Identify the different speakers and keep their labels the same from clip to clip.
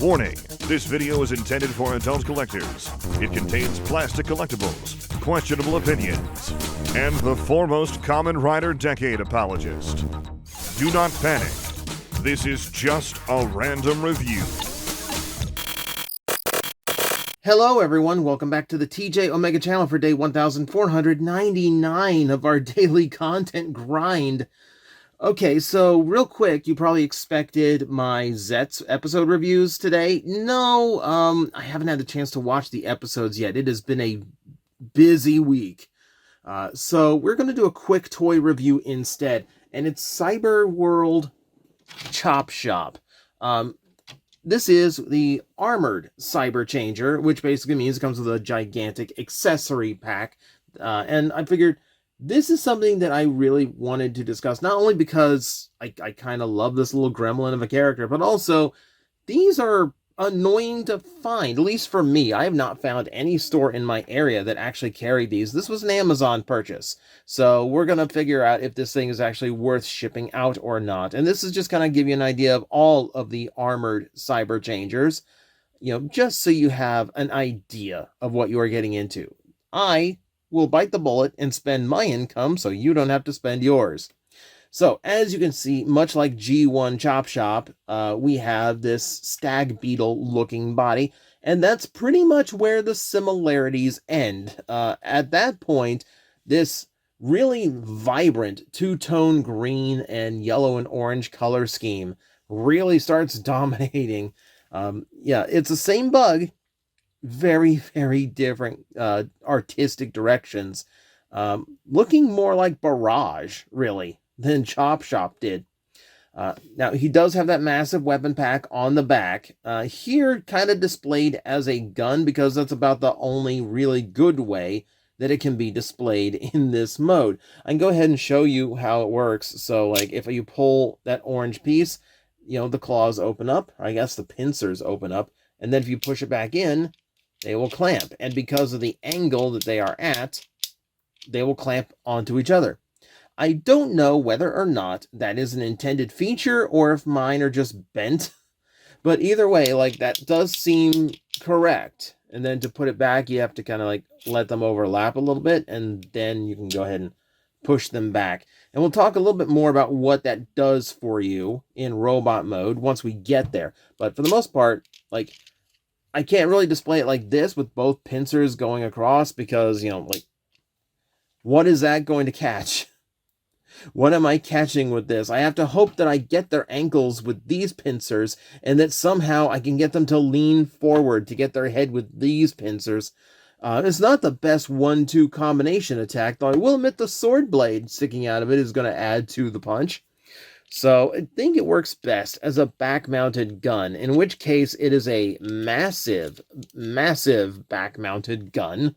Speaker 1: Warning, this video is intended for adult collectors. It contains plastic collectibles, questionable opinions, and the foremost Kamen Rider Decade apologist. Do not panic. This is just a random review.
Speaker 2: Hello everyone, welcome back to the TJOmega channel for day 1499 of our daily content grind. Okay, so real quick, you probably expected my Zets episode reviews today. No, I haven't had the chance to watch the episodes yet. It has been a busy week. So we're going to do a quick toy review instead, and it's Cyberworld Chop Shop. This is the armored cyber changer, which basically means it comes with a gigantic accessory pack. And I figured this is something that I really wanted to discuss, not only because I kind of love this little gremlin of a character, but also these are annoying to find, at least for me. I have not found any store in my area that actually carried these. This was an Amazon purchase. So we're going to figure out if this thing is actually worth shipping out or not. And this is just kind of give you an idea of all of the armored cyber changers, you know, just so you have an idea of what you are getting into. I will bite the bullet and spend my income so you don't have to spend yours. So, as you can see, much like G1 Chop Shop, we have this stag beetle looking body, and that's pretty much where the similarities end. At that point, this really vibrant two-tone green and yellow and orange color scheme really starts dominating. Yeah, it's the same bug, very, very different artistic directions, looking more like Barrage, really, than Chop Shop did. Now, he does have that massive weapon pack on the back. Here, kind of displayed as a gun, because that's about the only really good way that it can be displayed in this mode. I can go ahead and show you how it works. So, like, if you pull that orange piece, you know, the claws open up. I guess the pincers open up. And then if you push it back in, they will clamp. And because of the angle that they are at, they will clamp onto each other. I don't know whether or not that is an intended feature or if mine are just bent. But either way, like, that does seem correct. And then to put it back, you have to kind of like let them overlap a little bit, and then you can go ahead and push them back. And we'll talk a little bit more about what that does for you in robot mode once we get there. But for the most part, like, I can't really display it like this with both pincers going across because, you know, like, what is that going to catch? What am I catching with this? I have to hope that I get their ankles with these pincers and that somehow I can get them to lean forward to get their head with these pincers. It's not the best 1-2 combination attack, though I will admit the sword blade sticking out of it is going to add to the punch. So I think it works best as a back-mounted gun, in which case it is a massive, massive back-mounted gun.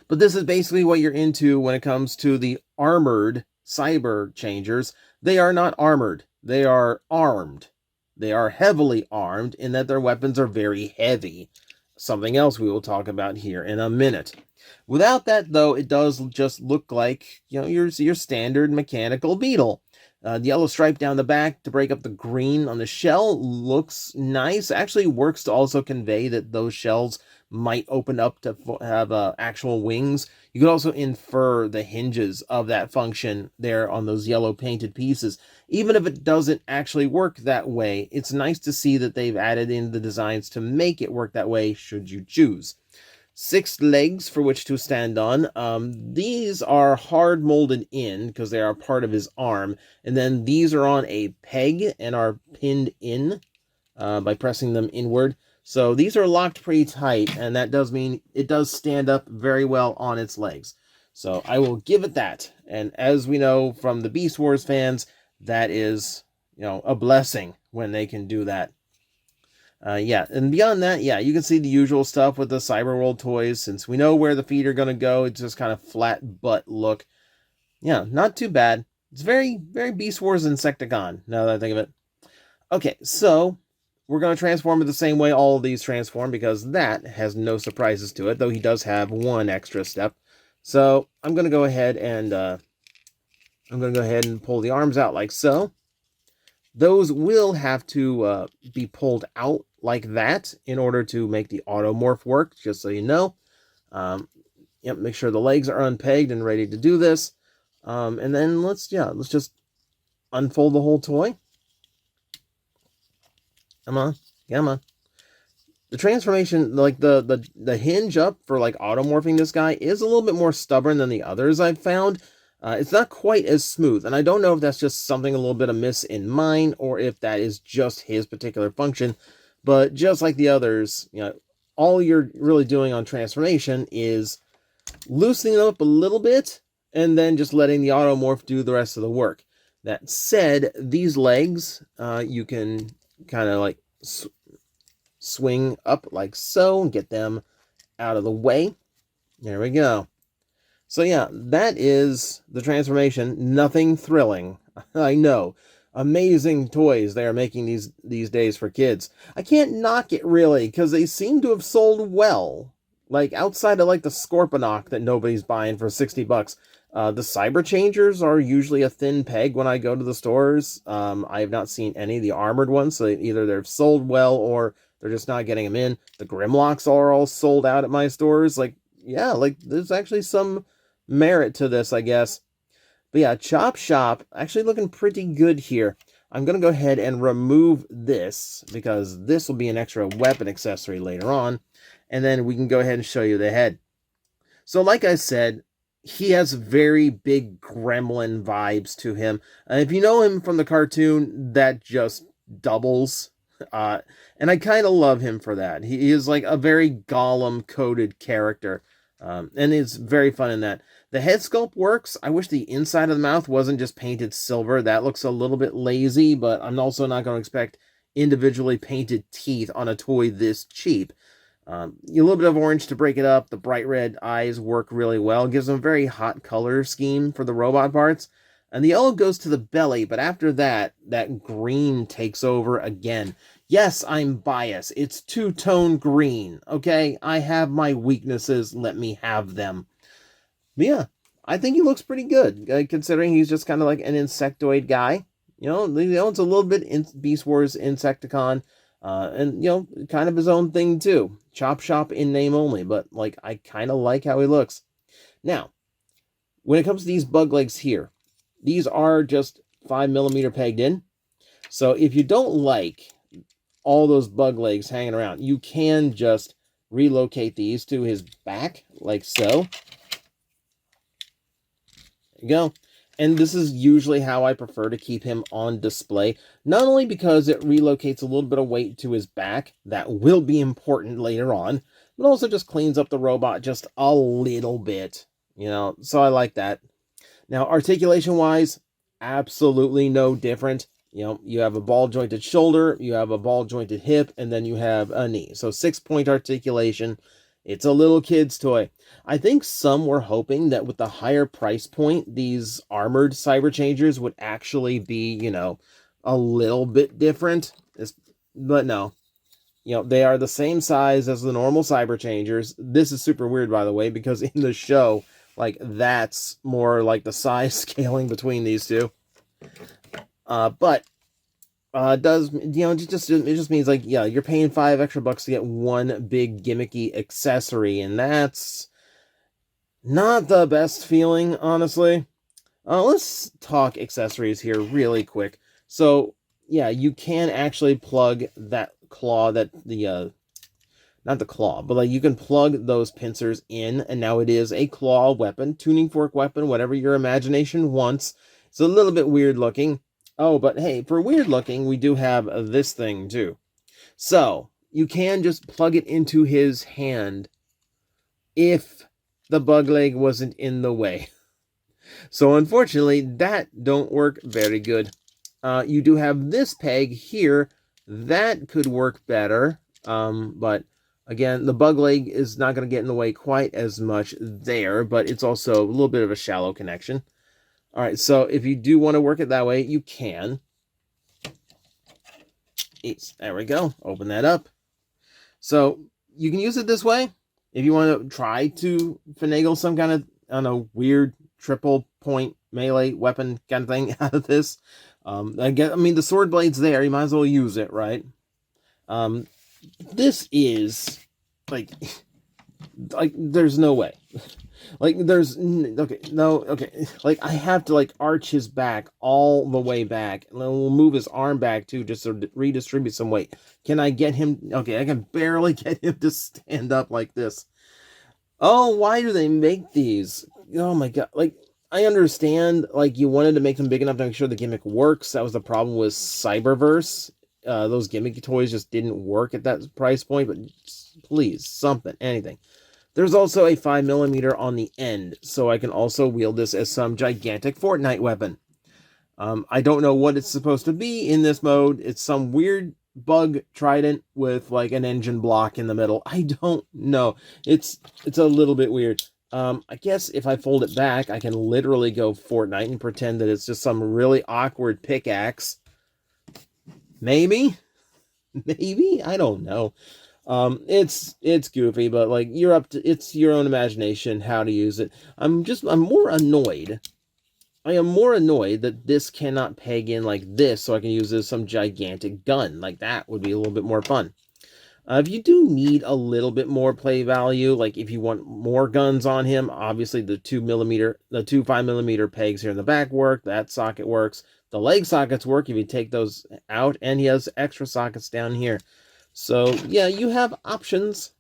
Speaker 2: But this is basically what you're into when it comes to the armored cyber changers. They are not armored. They are armed. They are heavily armed in that their weapons are very heavy. Something else we will talk about here in a minute. Without that, though, it does just look like, you know, your standard mechanical beetle. The yellow stripe down the back to break up the green on the shell looks nice. Actually works to also convey that those shells might open up to have actual wings. You could also infer the hinges of that function there on those yellow painted pieces. Even if it doesn't actually work that way, it's nice to see that they've added in the designs to make it work that way should you choose. 6 legs for which to stand on. These are hard molded in because they are part of his arm. And then these are on a peg and are pinned in by pressing them inward. So these are locked pretty tight, and that does mean it does stand up very well on its legs. So I will give it that. And as we know from the Beast Wars fans, that is, you know, a blessing when they can do that. Yeah, and beyond that, yeah, you can see the usual stuff with the Cyberworld toys. Since we know where the feet are going to go, it's just kind of flat butt look. Yeah, not too bad. It's very, very Beast Wars Insecticon, now that I think of it. Okay, so we're going to transform it the same way all of these transform, because that has no surprises to it, though he does have one extra step. So I'm going to go ahead and pull the arms out like so. Those will have to be pulled out like that in order to make the automorph work, just so you know. Yep, make sure the legs are unpegged and ready to do this. And then let's just unfold the whole toy. Come on. The transformation, like the hinge up for like automorphing this guy is a little bit more stubborn than the others I've found. It's not quite as smooth, and I don't know if that's just something a little bit amiss in mine, or if that is just his particular function. But just like the others, all you're really doing on transformation is loosening it up a little bit, and then just letting the automorph do the rest of the work. That said, these legs, you can kind of like swing up like so and get them out of the way. There we go. So yeah, that is the transformation. Nothing thrilling. I know. Amazing toys they are making these days for kids. I can't knock it really, because they seem to have sold well. Like, outside of like the Scorponok that nobody's buying for $60. The Cyber Changers are usually a thin peg when I go to the stores. I have not seen any of the armored ones, so either they've sold well or they're just not getting them in. The Grimlocks are all sold out at my stores. Like, yeah, like there's actually some merit to this, I guess. But yeah, Chop Shop actually looking pretty good here. I'm going to go ahead and remove this, because this will be an extra weapon accessory later on. And then we can go ahead and show you the head. So like I said, he has very big gremlin vibes to him. If you know him from the cartoon, that just doubles. And I kind of love him for that. He is like a very Gollum-coded character. And it's very fun in that. The head sculpt works. I wish the inside of the mouth wasn't just painted silver. That looks a little bit lazy, but I'm also not going to expect individually painted teeth on a toy this cheap. A little bit of orange to break it up. The bright red eyes work really well. It gives them a very hot color scheme for the robot parts. And the yellow goes to the belly, but after that, that green takes over again. Yes, I'm biased. It's two-tone green, okay? I have my weaknesses. Let me have them. But yeah, I think he looks pretty good, considering he's just kind of like an insectoid guy. It's a little bit in Beast Wars Insecticon, and, kind of his own thing too. Chop Shop in name only, but, like, I kind of like how he looks. Now, when it comes to these bug legs here, these are just 5mm pegged in. So if you don't like all those bug legs hanging around, you can just relocate these to his back, like so. There you go. And this is usually how I prefer to keep him on display. Not only because it relocates a little bit of weight to his back, that will be important later on, but also just cleans up the robot just a little bit. So I like that. Now, articulation-wise, absolutely no different. You have a ball-jointed shoulder, you have a ball-jointed hip, and then you have a knee. So 6-point articulation. It's a little kid's toy. I think some were hoping that with the higher price point, these armored Cyber Changers would actually be, a little bit different. But no. They are the same size as the normal Cyber Changers. This is super weird, by the way, because in the show, like, that's more like the size scaling between these two. But it does, it just means, like, yeah, you're paying $5 extra to get one big gimmicky accessory, and that's not the best feeling, honestly. Let's talk accessories here really quick. So, yeah, you can actually plug that claw, not the claw, but like you can plug those pincers in, and now it is a claw weapon, tuning fork weapon, whatever your imagination wants. It's a little bit weird looking. Oh, but hey, for weird looking, we do have this thing too. So, you can just plug it into his hand if the bug leg wasn't in the way. So, unfortunately, that don't work very good. You do have this peg here. That could work better. But, again, the bug leg is not going to get in the way quite as much there, but it's also a little bit of a shallow connection. All right, so if you do want to work it that way, you can. There we go. Open that up. So you can use it this way. If you want to try to finagle some kind of, weird triple point melee weapon kind of thing out of this, I mean, the sword blade's there. You might as well use it, right? This is like there's no way. Like okay. Like I have to like arch his back all the way back, and then we'll move his arm back too, just to redistribute some weight. Can I get him? Okay, I can barely get him to stand up like this. Oh, why do they make these? Oh my god! Like I understand, like you wanted to make them big enough to make sure the gimmick works. That was the problem with Cyberverse. Those gimmick toys just didn't work at that price point. But please, something, anything. There's also a 5mm on the end, so I can also wield this as some gigantic Fortnite weapon. I don't know what it's supposed to be in this mode. It's some weird bug trident with like an engine block in the middle. I don't know. It's a little bit weird. I guess if I fold it back, I can literally go Fortnite and pretend that it's just some really awkward pickaxe. Maybe? Maybe? I don't know. It's goofy, but like it's your own imagination how to use it. I'm more annoyed. I am more annoyed that this cannot peg in like this, so I can use it as some gigantic gun. Like that would be a little bit more fun. If you do need a little bit more play value, like if you want more guns on him, obviously the 2 5mm pegs here in the back work. That socket works. The leg sockets work if you take those out, and he has extra sockets down here. So, yeah, you have options.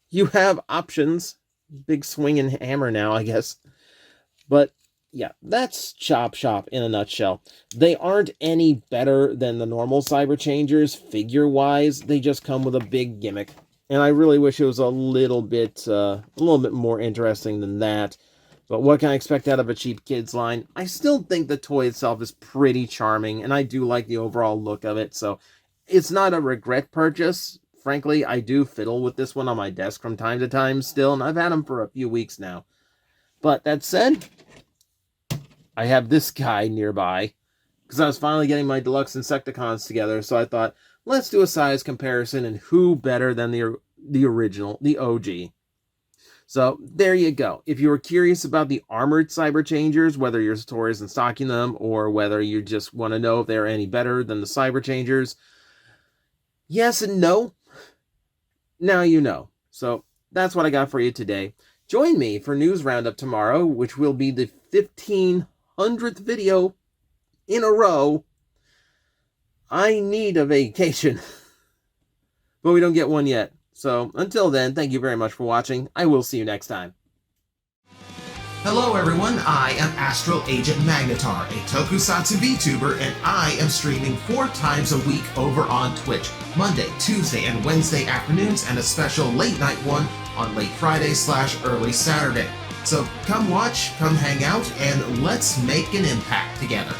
Speaker 2: You have options. Big swinging hammer now, I guess. But, yeah, that's Chop Shop in a nutshell. They aren't any better than the normal Cyber Changers figure-wise. They just come with a big gimmick. And I really wish it was a little bit more interesting than that. But what can I expect out of a cheap kids line? I still think the toy itself is pretty charming, and I do like the overall look of it, so it's not a regret purchase. Frankly, I do fiddle with this one on my desk from time to time still, and I've had him for a few weeks now. But that said, I have this guy nearby, because I was finally getting my deluxe Insecticons together, so I thought, let's do a size comparison, and who better than the original, the OG. So, there you go. If you were curious about the armored Cyber Changers, whether your store isn't stocking them, or whether you just want to know if they're any better than the Cyber Changers, yes and no. Now you know. So, that's what I got for you today. Join me for News Roundup tomorrow, which will be the 1500th video in a row. I need a vacation. But we don't get one yet. So, until then, thank you very much for watching. I will see you next time.
Speaker 3: Hello everyone, I am Astral Agent Magnetar, a Tokusatsu VTuber, and I am streaming 4 times a week over on Twitch, Monday, Tuesday, and Wednesday afternoons, and a special late night one on late Friday/early Saturday. So come watch, come hang out, and let's make an impact together.